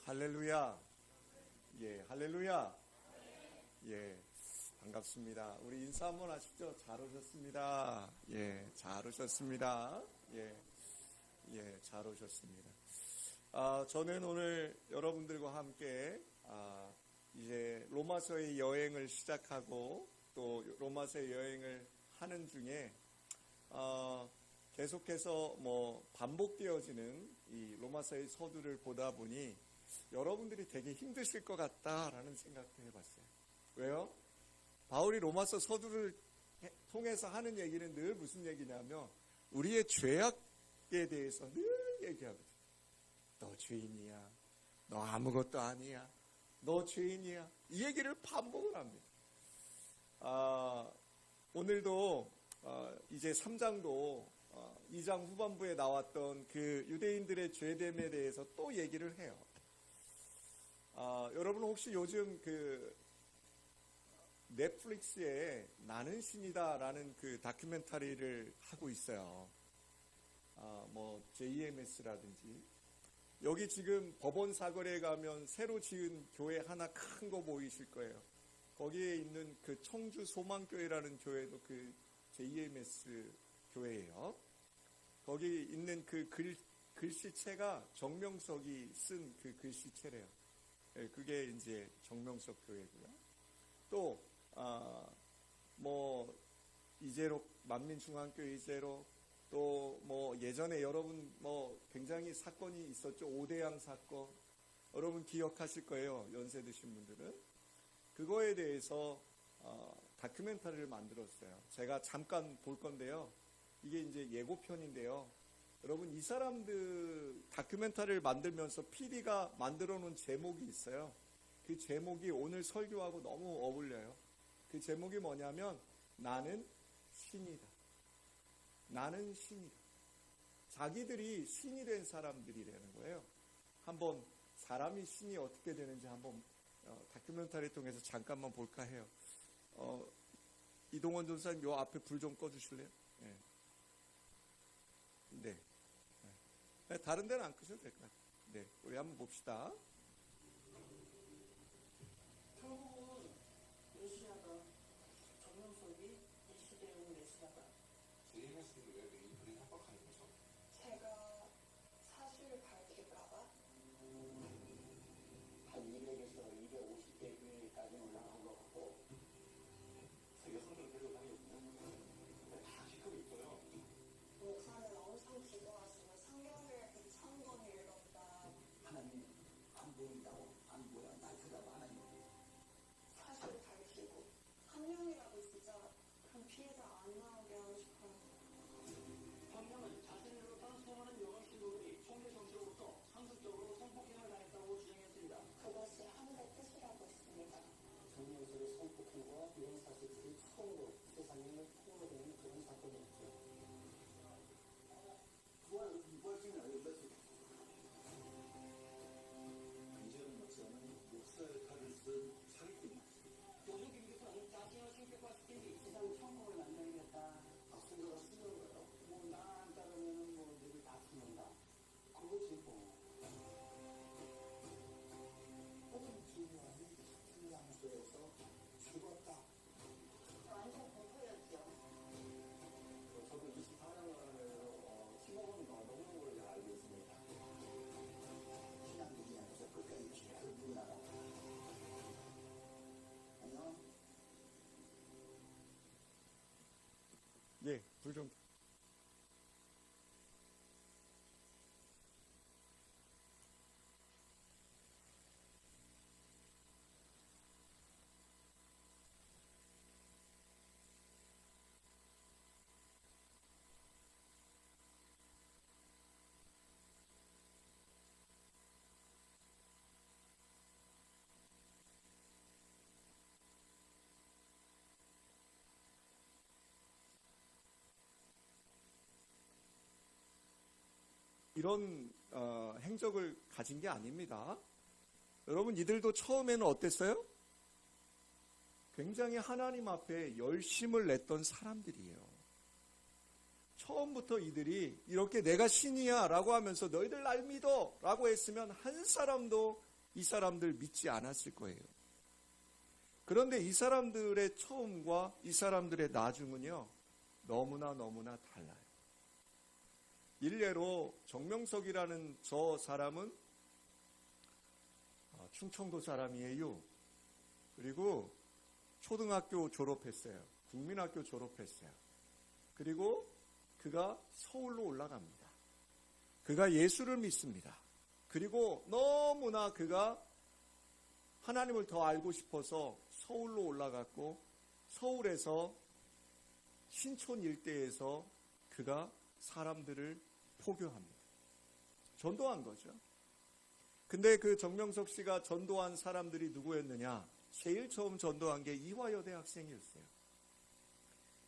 할렐루야. 예, 할렐루야. 예, 반갑습니다. 우리 인사 한번 하시죠. 잘 오셨습니다. 예, 잘 오셨습니다. 예, 잘 오셨습니다. 저는 오늘 여러분들과 함께 이제 로마서의 여행을 시작하고 또 로마서의 여행을 하는 중에 계속해서 반복되어지는 이 로마서의 서두를 보다 보니 여러분들이 되게 힘드실 것 같다라는 생각도 해봤어요. 왜요? 바울이 로마서 서두를 통해서 하는 얘기는 늘 무슨 얘기냐면 우리의 죄악에 대해서 늘 얘기하거든요. 너 죄인이야. 너 아무것도 아니야. 너 죄인이야. 이 얘기를 반복을 합니다. 오늘도 이제 3장도 2장 후반부에 나왔던 그 유대인들의 죄됨에 대해서 또 얘기를 해요. 여러분 혹시 요즘 그 넷플릭스에 나는 신이다라는 그 다큐멘터리를 하고 있어요. JMS라든지 여기 지금 법원 사거리에 가면 새로 지은 교회 하나 큰 거 보이실 거예요. 거기에 있는 그 청주 소망교회라는 교회도 그 JMS 교회예요. 거기 있는 그 글씨체가 정명석이 쓴 그 글씨체래요. 그게 이제 정명석 교회고요. 또 이제로 만민중앙교회 이제로 또 예전에 여러분 굉장히 사건이 있었죠. 오대양 사건. 여러분 기억하실 거예요. 연세 드신 분들은. 그거에 대해서 다큐멘터리를 만들었어요. 제가 잠깐 볼 건데요. 이게 이제 예고편인데요. 여러분 이 사람들 다큐멘터리를 만들면서 PD가 만들어 놓은 제목이 있어요. 그 제목이 오늘 설교하고 너무 어울려요. 그 제목이 뭐냐면 나는 신이다. 나는 신이다. 자기들이 신이 된 사람들이라는 거예요. 한번 사람이 신이 어떻게 되는지 한번 다큐멘터리 통해서 잠깐만 볼까 해요. 이동원 전사님 요 앞에 불 좀 꺼주실래요? 네. 다른 데는 안 끄셔도 될 것 같아요. 네, 우리 한번 봅시다. 한국은 메시아가 정명석이 이 시대의 메시아가 JMS를 왜 그리 협박하는 거죠? 제가 사실 밝힐까봐 한 200에서 250개 교회까지 올라간 것 같고 세계 성전 데려다니고 다 기록이 있어요. 목사는 엄청 기도하시고 성경을 2,000권 읽었다. 하나님 안 보인다고 안 보여 날 쳐다봐 하나님. 사실 밝히고 한 명이라도 진짜 그런 피해자 안 나오게 하고 싶어요. 방명은 자신을 비롯한 수많은 여성 신도들이 총기 정치로부터 상습적으로 성폭행을 당했다고 주장했습니다. 그것이 하늘의 뜻이라고 했습니다. 정명석의 성폭행과 이런 사실들이 처음으로 세상에 폭로되는 그런 사건이었죠. 부활증이 알려졌어요. 이재용 목사는 목사의 칼을 쓴 사기꾼이었어요. 교수 김기수는 자신의 성격과 스킬이 세상 천국을 만들겠다. 성자가 쓰는 거예요. 나 안 따르면 너희들 다 죽는다. 그거지 어떤 주님이 신랑교에서 죽었다. 완전 공포였죠. 저도 24년을 15분 넘는 걸로 잘 알고 있습니다. 신앙 얘기하면서 끝까지 계속 묵나가. 안녕. 예, 불 좀. 이런 행적을 가진 게 아닙니다. 여러분 이들도 처음에는 어땠어요? 굉장히 하나님 앞에 열심을 냈던 사람들이에요. 처음부터 이들이 이렇게 내가 신이야 라고 하면서 너희들 날 믿어 라고 했으면 한 사람도 이 사람들 믿지 않았을 거예요. 그런데 이 사람들의 처음과 이 사람들의 나중은요, 너무나 달라요. 일례로 정명석이라는 저 사람은 충청도 사람이에요. 그리고 초등학교 졸업했어요. 국민학교 졸업했어요. 그리고 그가 서울로 올라갑니다. 그가 예수를 믿습니다. 그리고 너무나 그가 하나님을 더 알고 싶어서 서울로 올라갔고, 서울에서 신촌 일대에서 그가 사람들을 포교합니다. 전도한 거죠. 근데 그 정명석 씨가 전도한 사람들이 누구였느냐? 제일 처음 전도한 게 이화여대 학생이었어요.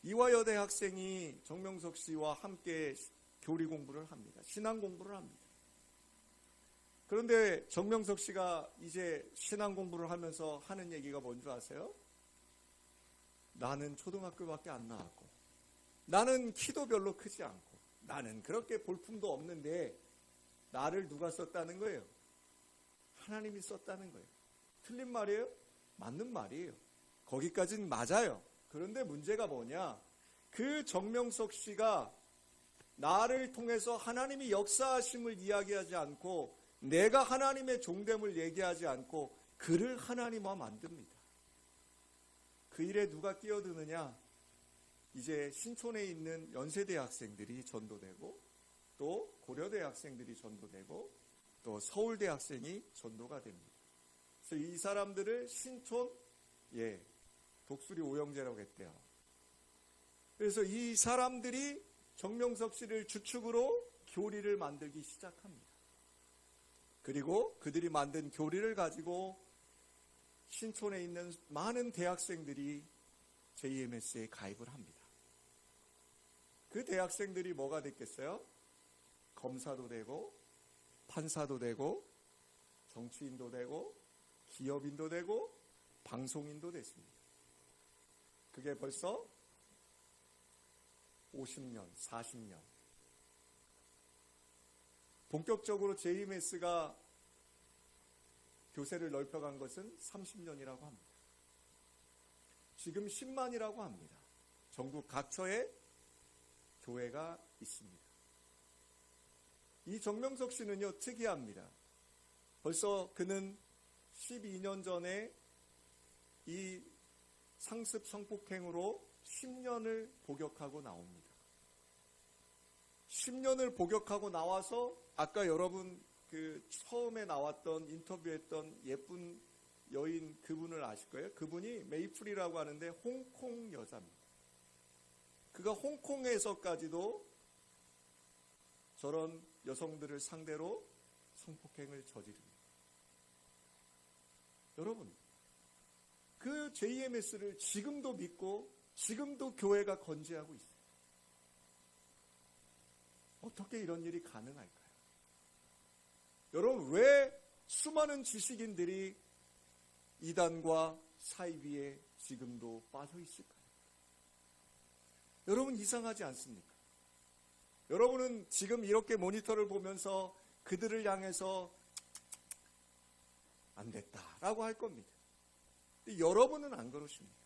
이화여대 학생이 정명석 씨와 함께 교리 공부를 합니다. 신앙 공부를 합니다. 그런데 정명석 씨가 이제 신앙 공부를 하면서 하는 얘기가 뭔지 아세요? 나는 초등학교밖에 안 나왔고, 나는 키도 별로 크지 않고, 나는 그렇게 볼품도 없는데 나를 누가 썼다는 거예요? 하나님이 썼다는 거예요. 틀린 말이에요? 맞는 말이에요. 거기까지는 맞아요. 그런데 문제가 뭐냐? 그 정명석 씨가 나를 통해서 하나님이 역사하심을 이야기하지 않고, 내가 하나님의 종됨을 얘기하지 않고 그를 하나님화 만듭니다. 그 일에 누가 끼어드느냐? 이제 신촌에 있는 연세대 학생들이 전도되고, 또 고려대 학생들이 전도되고, 또 서울대 학생이 전도가 됩니다. 그래서 이 사람들을 신촌 독수리 오영재라고 했대요. 그래서 이 사람들이 정명석 씨를 주축으로 교리를 만들기 시작합니다. 그리고 그들이 만든 교리를 가지고 신촌에 있는 많은 대학생들이 JMS에 가입을 합니다. 그 대학생들이 뭐가 됐겠어요? 검사도 되고, 판사도 되고, 정치인도 되고, 기업인도 되고, 방송인도 됐습니다. 그게 벌써 50년, 40년. 본격적으로 JMS가 교세를 넓혀간 것은 30년이라고 합니다. 지금 10만이라고 합니다. 전국 각처에 교회가 있습니다. 이 정명석 씨는요, 특이합니다. 벌써 그는 12년 전에 이 상습 성폭행으로 10년을 복역하고 나옵니다. 10년을 복역하고 나와서 아까 여러분 그 처음에 나왔던 인터뷰했던 예쁜 여인 그분을 아실 거예요. 그분이 메이플이라고 하는데 홍콩 여자입니다. 그가 홍콩에서까지도 저런 여성들을 상대로 성폭행을 저지릅니다. 여러분, 그 JMS를 지금도 믿고 지금도 교회가 건재하고 있어요. 어떻게 이런 일이 가능할까요? 여러분, 왜 수많은 지식인들이 이단과 사이비에 지금도 빠져 있을까요? 여러분, 이상하지 않습니까? 여러분은 지금 이렇게 모니터를 보면서 그들을 향해서 안 됐다라고 할 겁니다. 근데 여러분은 안 그러십니다.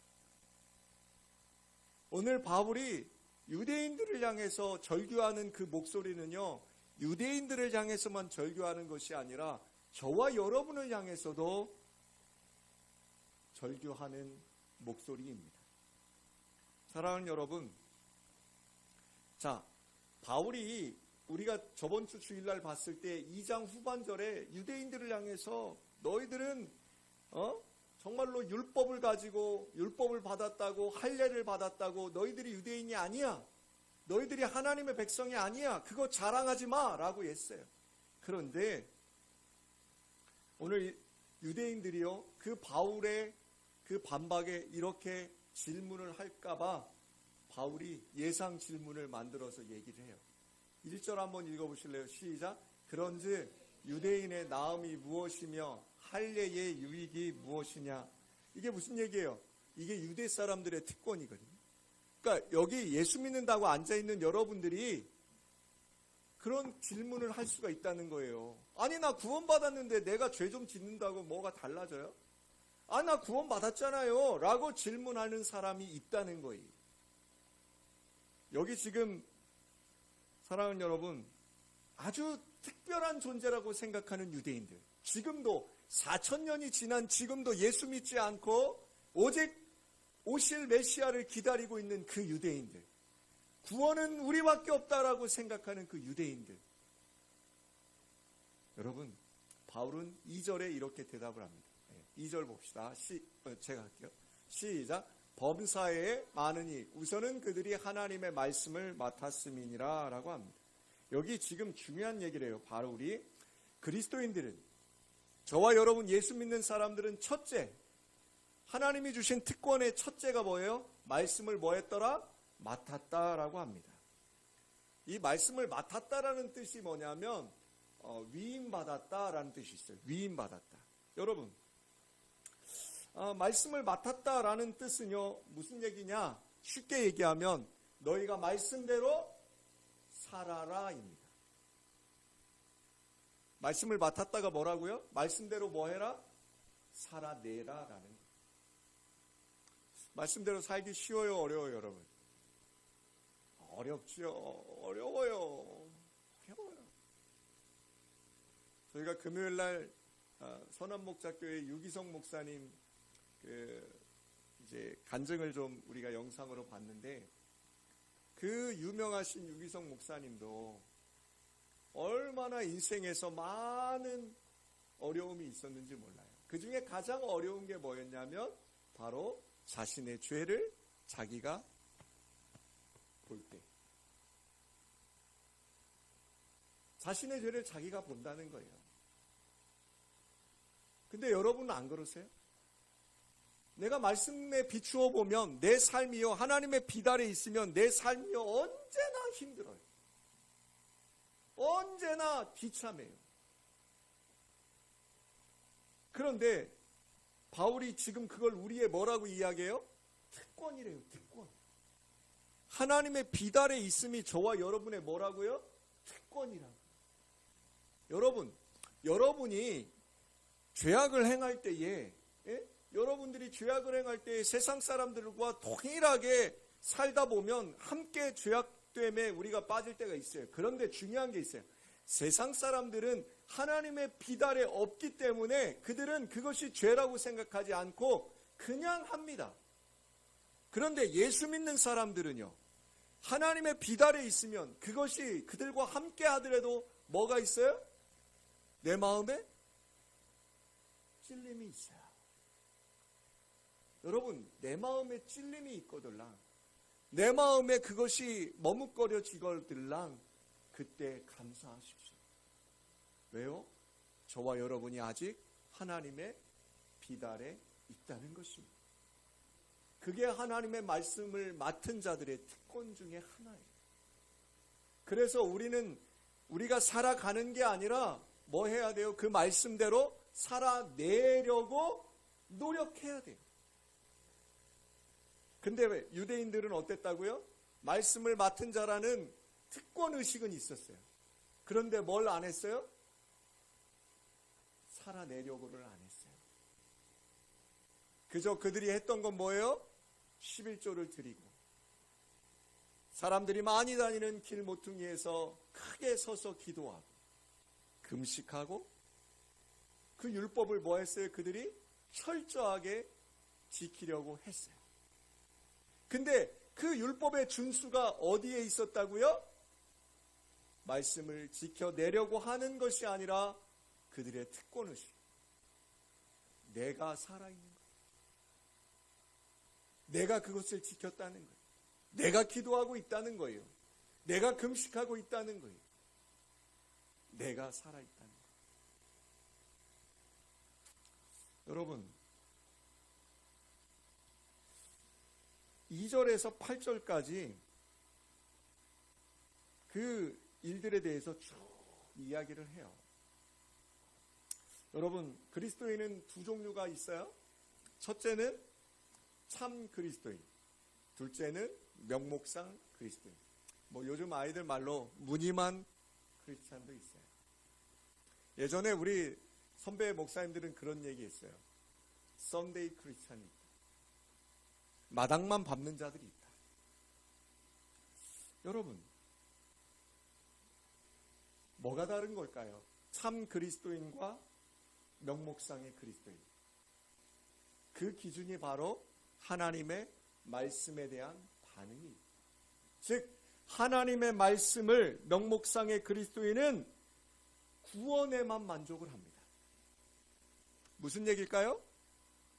오늘 바울이 유대인들을 향해서 절규하는 그 목소리는요, 유대인들을 향해서만 절규하는 것이 아니라 저와 여러분을 향해서도 절규하는 목소리입니다. 사랑하는 여러분, 자, 바울이 우리가 저번 주 주일날 봤을 때 2장 후반절에 유대인들을 향해서 너희들은 정말로 율법을 가지고 율법을 받았다고, 할례를 받았다고, 너희들이 유대인이 아니야, 너희들이 하나님의 백성이 아니야, 그거 자랑하지 마 라고 했어요. 그런데 오늘 유대인들이요, 그 바울의 그 반박에 이렇게 질문을 할까봐 바울이 예상 질문을 만들어서 얘기를 해요. 1절 한번 읽어보실래요? 시작. 그런즉 유대인의 나음이 무엇이며 할례의 유익이 무엇이냐. 이게 무슨 얘기예요? 이게 유대 사람들의 특권이거든요. 그러니까 여기 예수 믿는다고 앉아있는 여러분들이 그런 질문을 할 수가 있다는 거예요. 아니, 나 구원받았는데 내가 죄 좀 짓는다고 뭐가 달라져요? 아, 나 구원받았잖아요. 라고 질문하는 사람이 있다는 거예요. 여기 지금 사랑하는 여러분, 아주 특별한 존재라고 생각하는 유대인들, 지금도 4,000년이 지난 지금도 예수 믿지 않고 오직 오실 메시아를 기다리고 있는 그 유대인들, 구원은 우리밖에 없다라고 생각하는 그 유대인들, 여러분, 바울은 2절에 이렇게 대답을 합니다. 2절 봅시다. 제가 할게요. 시작. 범사에 많으니 우선은 그들이 하나님의 말씀을 맡았음이니라 라고 합니다. 여기 지금 중요한 얘기를 해요. 바로 우리 그리스도인들은, 저와 여러분 예수 믿는 사람들은 첫째, 하나님이 주신 특권의 첫째가 뭐예요? 말씀을 뭐 했더라? 맡았다라고 합니다. 이 말씀을 맡았다라는 뜻이 뭐냐면 위임받았다라는 뜻이 있어요. 위임받았다. 여러분, 말씀을 맡았다라는 뜻은요, 무슨 얘기냐? 쉽게 얘기하면 너희가 말씀대로 살아라입니다. 말씀을 맡았다가 뭐라고요? 말씀대로 뭐 해라? 살아내라라는 거예요. 말씀대로 살기 쉬워요, 어려워요, 여러분? 어렵죠. 어려워요. 저희가 금요일날 선한목자교회 유기성 목사님 이제 간증을 좀 우리가 영상으로 봤는데, 그 유명하신 유기성 목사님도 얼마나 인생에서 많은 어려움이 있었는지 몰라요. 그 중에 가장 어려운 게 뭐였냐면 바로 자신의 죄를 자기가 볼 때, 자신의 죄를 자기가 본다는 거예요. 근데 여러분은 안 그러세요? 내가 말씀에 비추어 보면 내 삶이요, 하나님의 비달에 있으면 내 삶이요, 언제나 힘들어요. 언제나 비참해요. 그런데 바울이 지금 그걸 우리의 뭐라고 이야기해요? 특권이래요, 특권. 하나님의 비달에 있음이 저와 여러분의 뭐라고요? 특권이라고. 여러분이 죄악을 행할 때에, 여러분들이 죄악을 행할 때에 세상 사람들과 동일하게 살다 보면 함께 죄악됨에 우리가 빠질 때가 있어요. 그런데 중요한 게 있어요. 세상 사람들은 하나님의 비달에 없기 때문에 그들은 그것이 죄라고 생각하지 않고 그냥 합니다. 그런데 예수 믿는 사람들은요, 하나님의 비달에 있으면 그것이 그들과 함께 하더라도 뭐가 있어요? 내 마음에 찔림이 있어요. 여러분, 내 마음에 찔림이 있거들랑, 내 마음에 그것이 머뭇거려지거들랑 그때 감사하십시오. 왜요? 저와 여러분이 아직 하나님의 비달에 있다는 것입니다. 그게 하나님의 말씀을 맡은 자들의 특권 중에 하나예요. 그래서 우리가 살아가는 게 아니라 뭐 해야 돼요? 그 말씀대로 살아내려고 노력해야 돼요. 근데 왜 유대인들은 어땠다고요? 말씀을 맡은 자라는 특권 의식은 있었어요. 그런데 뭘 안 했어요? 살아내려고를 안 했어요. 그저 그들이 했던 건 뭐예요? 11조를 드리고, 사람들이 많이 다니는 길 모퉁이에서 크게 서서 기도하고 금식하고, 그 율법을 뭐 했어요? 그들이 철저하게 지키려고 했어요. 근데 그 율법의 준수가 어디에 있었다고요? 말씀을 지켜내려고 하는 것이 아니라 그들의 특권의식. 내가 살아있는 거예요. 내가 그것을 지켰다는 거예요. 내가 기도하고 있다는 거예요. 내가 금식하고 있다는 거예요. 내가 살아있다는 거예요. 여러분, 2절에서 8절까지 그 일들에 대해서 쭉 이야기를 해요. 여러분, 그리스도인은 두 종류가 있어요. 첫째는 참 그리스도인, 둘째는 명목상 그리스도인. 요즘 아이들 말로 무늬만 크리스찬도 있어요. 예전에 우리 선배 목사님들은 그런 얘기했어요. 썬데이 크리스찬이 있다. 마당만 밟는 자들이 있다. 여러분, 뭐가 다른 걸까요? 참 그리스도인과 명목상의 그리스도인. 그 기준이 바로 하나님의 말씀에 대한 반응이. 즉 하나님의 말씀을 명목상의 그리스도인은 구원에만 만족을 합니다. 무슨 얘기일까요?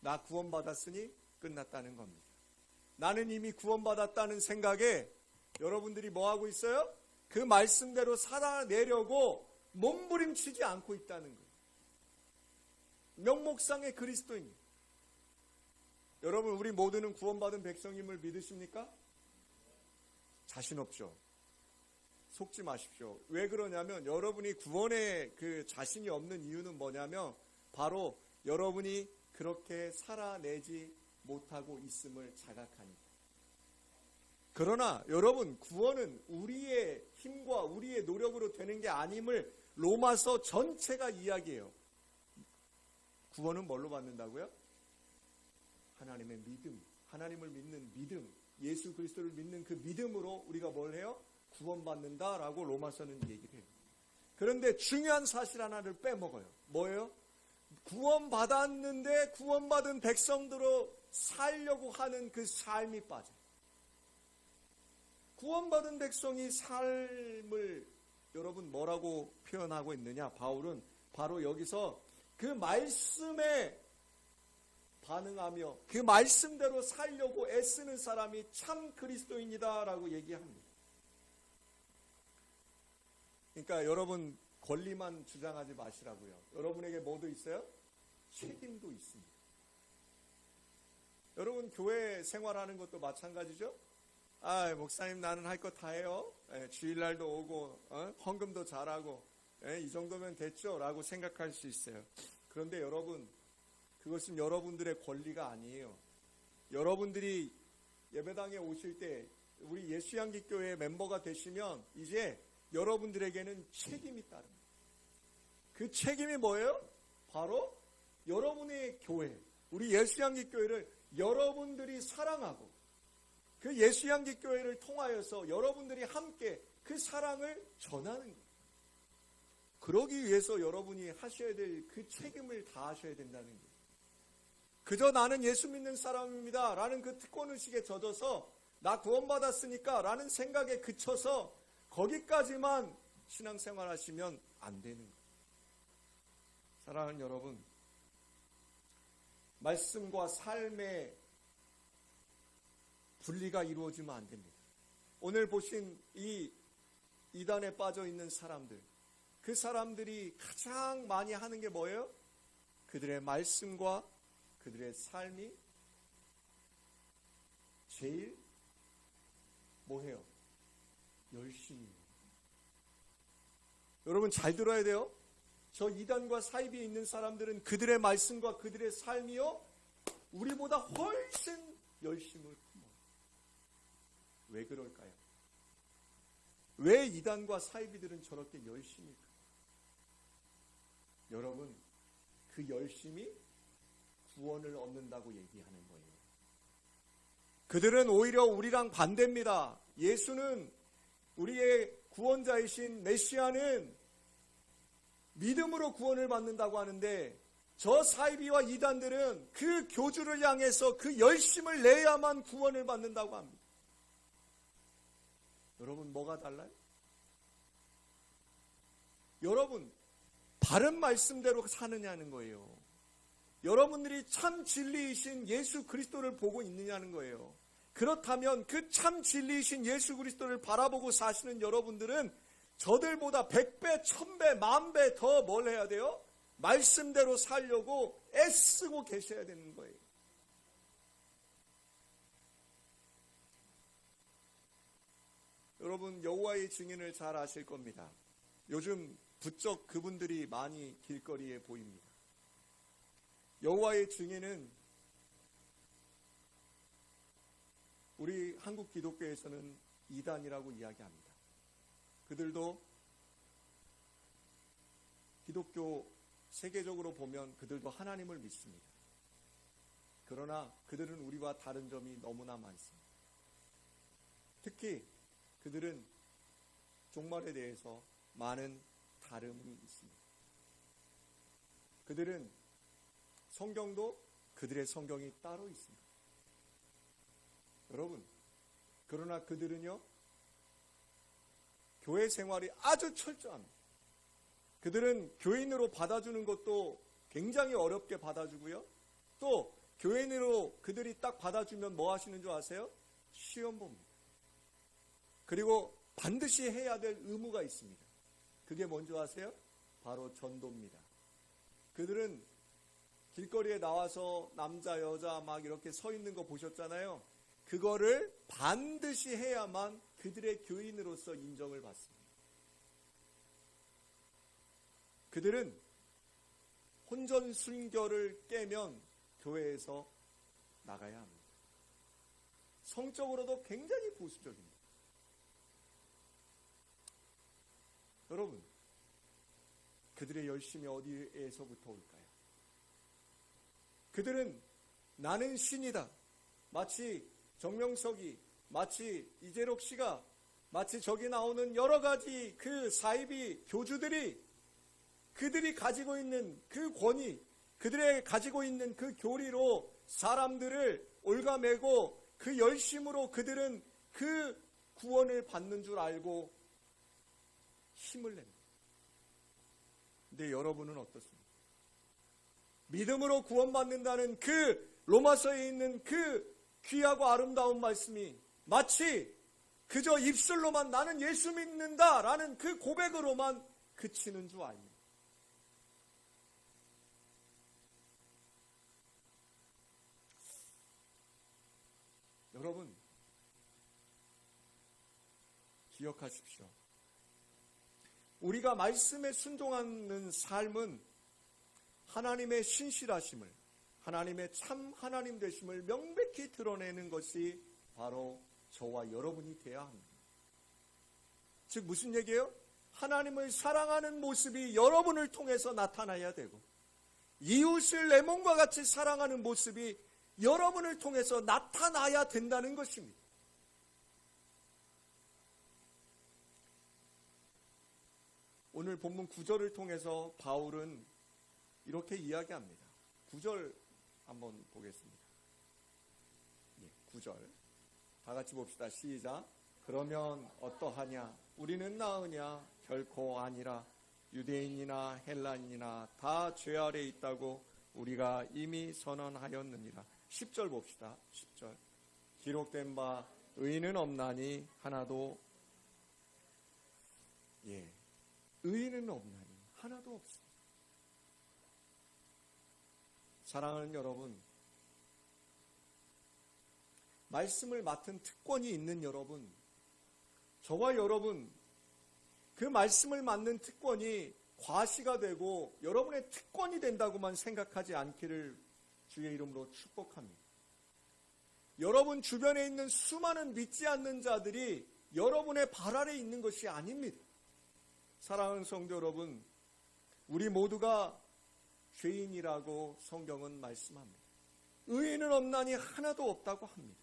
나 구원받았으니 끝났다는 겁니다. 나는 이미 구원받았다는 생각에 여러분들이 뭐 하고 있어요? 그 말씀대로 살아내려고 몸부림치지 않고 있다는 거예요. 명목상의 그리스도인. 여러분, 우리 모두는 구원받은 백성임을 믿으십니까? 자신 없죠. 속지 마십시오. 왜 그러냐면 여러분이 구원에 그 자신이 없는 이유는 뭐냐면 바로 여러분이 그렇게 살아내지 못하고 있음을 자각하니까. 그러나 여러분, 구원은 우리의 힘과 우리의 노력으로 되는 게 아님을 로마서 전체가 이야기해요. 구원은 뭘로 받는다고요? 하나님의 믿음, 하나님을 믿는 믿음, 예수 그리스도를 믿는 그 믿음으로 우리가 뭘 해요? 구원받는다라고 로마서는 얘기를 해요. 그런데 중요한 사실 하나를 빼먹어요. 뭐예요? 구원받았는데 구원받은 백성들로 살려고 하는 그 삶이 빠져요. 구원받은 백성이 삶을 여러분 뭐라고 표현하고 있느냐? 바울은 바로 여기서 그 말씀에 반응하며 그 말씀대로 살려고 애쓰는 사람이 참 그리스도인이다라고 얘기합니다. 그러니까 여러분 권리만 주장하지 마시라고요. 여러분에게 뭐도 있어요? 책임도 있습니다. 여러분 교회 생활하는 것도 마찬가지죠. 목사님 나는 할 거 다 해요. 주일날도 오고 헌금도 잘하고 이 정도면 됐죠 라고 생각할 수 있어요. 그런데 여러분, 그것은 여러분들의 권리가 아니에요. 여러분들이 예배당에 오실 때 우리 예수향기교회 멤버가 되시면 이제 여러분들에게는 책임이 따릅니다. 그 책임이 뭐예요? 바로 여러분의 교회, 우리 예수향기교회를 여러분들이 사랑하고 그 예수향기교회를 통하여서 여러분들이 함께 그 사랑을 전하는 거예요. 그러기 위해서 여러분이 하셔야 될 그 책임을 다하셔야 된다는 거예요. 그저 나는 예수 믿는 사람입니다 라는 그 특권의식에 젖어서 나 구원받았으니까 라는 생각에 그쳐서 거기까지만 신앙생활 하시면 안 되는 거예요. 사랑하는 여러분, 말씀과 삶의 분리가 이루어지면 안 됩니다. 오늘 보신 이 이단에 빠져 있는 사람들, 그 사람들이 가장 많이 하는 게 뭐예요? 그들의 말씀과 그들의 삶이 제일 뭐해요? 열심히. 여러분 잘 들어야 돼요. 저 이단과 사이비에 있는 사람들은 그들의 말씀과 그들의 삶이요 우리보다 훨씬 열심을 품어요. 왜 그럴까요? 왜 이단과 사이비들은 저렇게 열심일까요? 여러분, 그 열심이 구원을 얻는다고 얘기하는 거예요. 그들은 오히려 우리랑 반대입니다. 예수는 우리의 구원자이신 메시아는 믿음으로 구원을 받는다고 하는데 저 사이비와 이단들은 그 교주를 향해서 그 열심을 내야만 구원을 받는다고 합니다. 여러분 뭐가 달라요? 여러분 바른 말씀대로 사느냐는 거예요. 여러분들이 참 진리이신 예수 그리스도를 보고 있느냐는 거예요. 그렇다면 그 참 진리이신 예수 그리스도를 바라보고 사시는 여러분들은 저들보다 100배, 1000배, 10,000배 더 뭘 해야 돼요? 말씀대로 살려고 애쓰고 계셔야 되는 거예요. 여러분 여호와의 증인을 잘 아실 겁니다. 요즘 부쩍 그분들이 많이 길거리에 보입니다. 여호와의 증인은 우리 한국 기독교에서는 이단이라고 이야기합니다. 그들도 기독교 세계적으로 보면 그들도 하나님을 믿습니다. 그러나 그들은 우리와 다른 점이 너무나 많습니다. 특히 그들은 종말에 대해서 많은 다름이 있습니다. 그들은 성경도 그들의 성경이 따로 있습니다. 여러분, 그러나 그들은요, 교회 생활이 아주 철저합니다. 그들은 교인으로 받아주는 것도 굉장히 어렵게 받아주고요. 또 교인으로 그들이 딱 받아주면 뭐 하시는 줄 아세요? 시험 봅니다. 그리고 반드시 해야 될 의무가 있습니다. 그게 뭔지 아세요? 바로 전도입니다. 그들은 길거리에 나와서 남자 여자 막 이렇게 서 있는 거 보셨잖아요. 그거를 반드시 해야만 그들의 교인으로서 인정을 받습니다. 그들은 혼전 순결을 깨면 교회에서 나가야 합니다. 성적으로도 굉장히 보수적입니다. 여러분, 그들의 열심이 어디에서부터 올까요? 그들은 나는 신이다. 마치 정명석이, 마치 이재록 씨가, 마치 저기 나오는 여러 가지 그 사이비 교주들이 그들이 가지고 있는 그 권위, 그들의 가지고 있는 그 교리로 사람들을 올가매고 그 열심으로 그들은 그 구원을 받는 줄 알고 힘을 냅니다. 근데 여러분은 어떻습니까? 믿음으로 구원받는다는 그 로마서에 있는 그 귀하고 아름다운 말씀이 마치 그저 입술로만 나는 예수 믿는다라는 그 고백으로만 그치는 줄 압니다. 여러분, 기억하십시오. 우리가 말씀에 순종하는 삶은 하나님의 신실하심을, 하나님의 참 하나님 되심을 명백히 드러내는 것이 바로 저와 여러분이 되어야 합니다. 즉 무슨 얘기예요? 하나님을 사랑하는 모습이 여러분을 통해서 나타나야 되고 이웃을 내 몸과 같이 사랑하는 모습이 여러분을 통해서 나타나야 된다는 것입니다. 오늘 본문 9절을 통해서 바울은 이렇게 이야기합니다. 9절 한번 보겠습니다. 9절 다 같이 봅시다. 시작. 그러면 어떠하냐? 우리는 나으냐? 결코 아니라. 유대인이나 헬라인이나 다 죄 아래 있다고 우리가 이미 선언하였느니라. 10절 봅시다. 10절. 기록된 바 의인은 없나니 하나도 의인은 없나니 하나도 없습니다. 사랑하는 여러분, 말씀을 맡은 특권이 있는 여러분, 저와 여러분, 그 말씀을 맡는 특권이 과시가 되고 여러분의 특권이 된다고만 생각하지 않기를 주의 이름으로 축복합니다. 여러분 주변에 있는 수많은 믿지 않는 자들이 여러분의 발 아래 있는 것이 아닙니다. 사랑하는 성도 여러분, 우리 모두가 죄인이라고 성경은 말씀합니다. 의인은 없나니 하나도 없다고 합니다.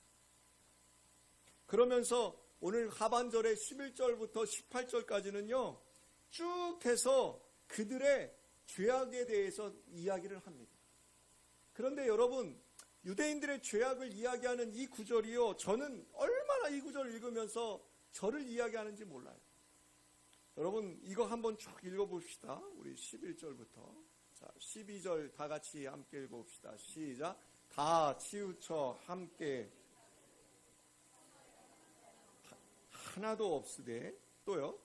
그러면서 오늘 하반절에 11절부터 18절까지는요, 쭉 해서 그들의 죄악에 대해서 이야기를 합니다. 그런데 여러분, 유대인들의 죄악을 이야기하는 이 구절이요, 저는 얼마나 이 구절을 읽으면서 저를 이야기하는지 몰라요. 여러분, 이거 한번 쭉 읽어봅시다. 우리 11절부터. 자, 12절 다 같이 함께 읽어봅시다. 시작. 다 치우쳐 함께 하나도 없으되. 또요.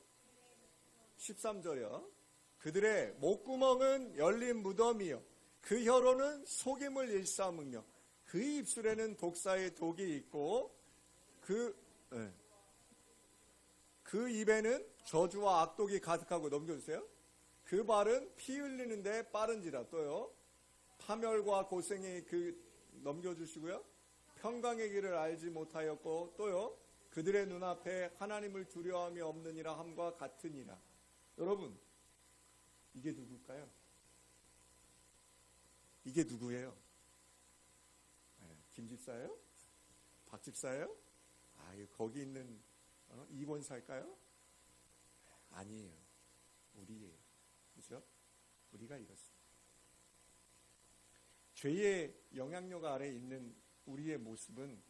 13절이요. 그들의 목구멍은 열린 무덤이요, 그 혀로는 속임을 일삼으며 그 입술에는 독사의 독이 있고 그 입에는 저주와 악독이 가득하고. 넘겨주세요. 그 발은 피 흘리는데 빠른지라. 또요. 파멸과 고생의 넘겨주시고요. 평강의 길을 알지 못하였고. 또요. 그들의 눈앞에 하나님을 두려워함이 없느니라 함과 같으니라. 여러분, 이게 누굴까요? 이게 누구예요? 김 집사예요? 박 집사예요? 거기 있는 이권사일까요? 아니에요. 우리예요. 그죠? 우리가 이렇습니다. 죄의 영향력 아래 있는 우리의 모습은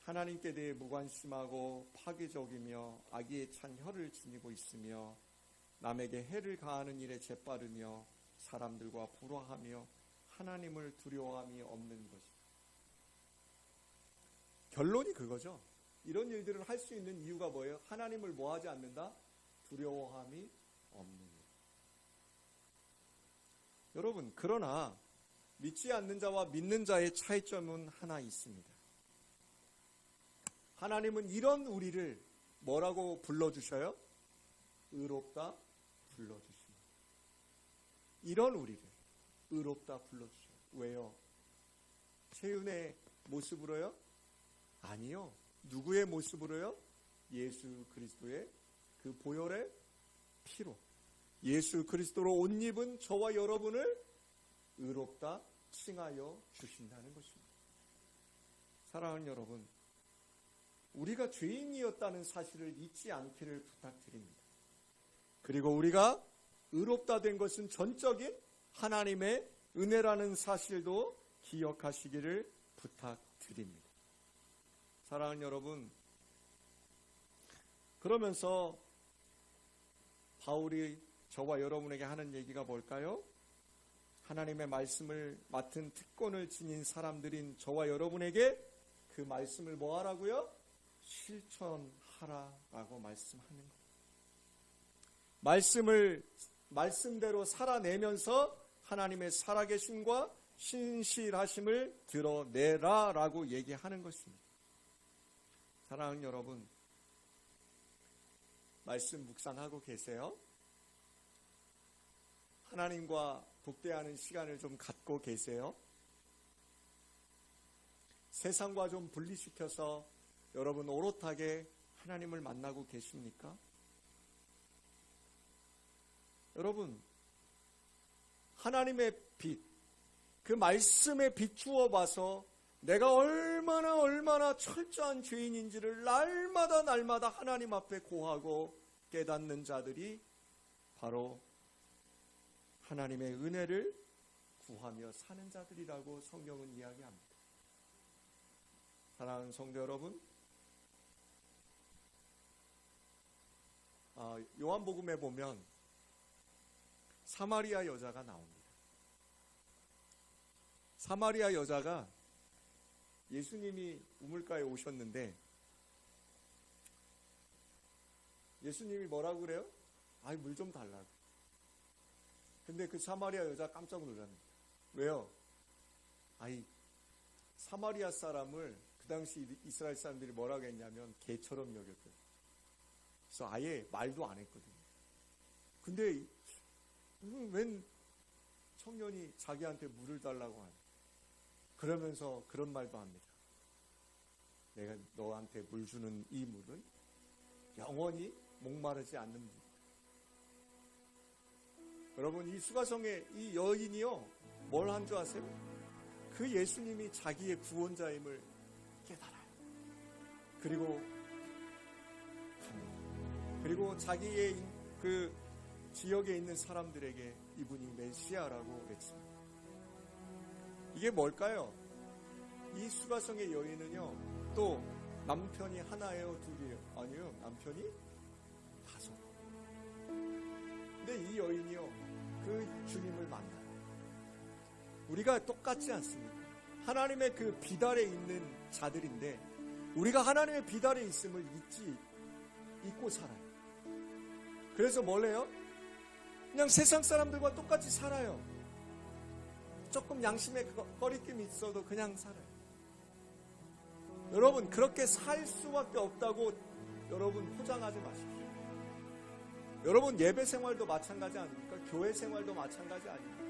하나님께 대해 무관심하고 파괴적이며 악의에 찬 혀를 지니고 있으며 남에게 해를 가하는 일에 재빠르며 사람들과 불화하며 하나님을 두려워함이 없는 것입니다. 결론이 그거죠. 이런 일들을 할 수 있는 이유가 뭐예요? 하나님을 뭐하지 않는다? 두려워함이 없는 일. 여러분, 그러나 믿지 않는 자와 믿는 자의 차이점은 하나 있습니다. 하나님은 이런 우리를 뭐라고 불러주셔요? 의롭다 불러주십니다. 이런 우리를 의롭다 불러주셔요. 왜요? 최윤의 모습으로요? 아니요. 누구의 모습으로요? 예수 그리스도의 그 보혈의 피로. 예수 그리스도로 옷 입은 저와 여러분을 의롭다 칭하여 주신다는 것입니다. 사랑하는 여러분, 우리가 죄인이었다는 사실을 잊지 않기를 부탁드립니다. 그리고 우리가 의롭다 된 것은 전적인 하나님의 은혜라는 사실도 기억하시기를 부탁드립니다. 사랑하는 여러분, 그러면서 바울이 저와 여러분에게 하는 얘기가 뭘까요? 하나님의 말씀을 맡은 특권을 지닌 사람들인 저와 여러분에게 그 말씀을 뭐 하라고요? 실천하라라고 말씀하는 거예요. 말씀대로 살아내면서 하나님의 살아계심과 신실하심을 드러내라라고 얘기하는 것입니다. 사랑하는 여러분, 말씀 묵상하고 계세요? 하나님과 독대하는 시간을 좀 갖고 계세요? 세상과 좀 분리시켜서 여러분 오롯하게 하나님을 만나고 계십니까? 여러분, 하나님의 빛, 그 말씀에 비추어 봐서 내가 얼마나 철저한 죄인인지를 날마다 하나님 앞에 고하고 깨닫는 자들이 바로 하나님의 은혜를 구하며 사는 자들이라고 성경은 이야기합니다. 사랑하는 성도 여러분, 요한복음에 보면 사마리아 여자가 나옵니다. 사마리아 여자가 예수님이 우물가에 오셨는데 예수님이 뭐라고 그래요? 물 좀 달라고. 근데 그 사마리아 여자 깜짝 놀랍니다. 왜요? 사마리아 사람을 그 당시 이스라엘 사람들이 뭐라고 했냐면 개처럼 여겼대요. 그래서 아예 말도 안 했거든요. 근데 웬 청년이 자기한테 물을 달라고 하냐. 그러면서 그런 말도 합니다. 내가 너한테 물 주는 이 물은 영원히 목마르지 않는 물. 여러분, 이 수가성의 이 여인이요, 뭘 한 줄 아세요? 그 예수님이 자기의 구원자임을 깨달아요. 그리고 자기의 그 지역에 있는 사람들에게 이분이 메시아라고 외칩니다. 이게 뭘까요? 이 수가성의 여인은요, 또 남편이 하나예요, 둘이에요? 아니요, 남편이 5. 근데 이 여인이요, 그 주님을 만나요. 우리가 똑같지 않습니까? 하나님의 그 빛 아래 있는 자들인데 우리가 하나님의 빛 아래 있음을 잊고 살아요. 그래서 뭘 해요? 그냥 세상 사람들과 똑같이 살아요. 조금 양심의 거리낌이 있어도 그냥 살아요. 여러분, 그렇게 살 수밖에 없다고 여러분 포장하지 마십시오. 여러분, 예배 생활도 마찬가지 아닙니까? 교회 생활도 마찬가지 아닙니까?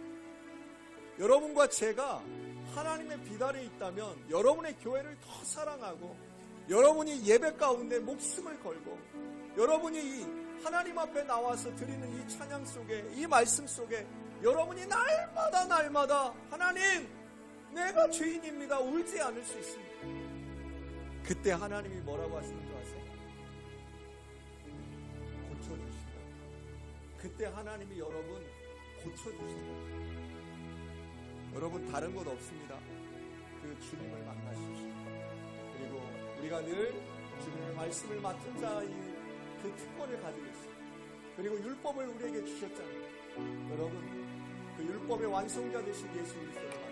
여러분과 제가 하나님의 빛 아래 있다면 여러분의 교회를 더 사랑하고 여러분이 예배 가운데 목숨을 걸고 여러분이 하나님 앞에 나와서 드리는 이 찬양 속에, 이 말씀 속에 여러분이 날마다 하나님, 내가 죄인입니다, 울지 않을 수 있습니다. 그때 하나님이 뭐라고 하시는 줄 아세요? 고쳐주신다. 그때 하나님이 여러분 고쳐주신다. 여러분 다른 것 없습니다. 그 주님을 만나십시오. 그리고 우리가 늘 주님의 말씀을 맡은 자의 그 특권을 가지고 있습니다. 그리고 율법을 우리에게 주셨잖아요. 여러분 그 율법의 완성자 되신 예수 그리스도를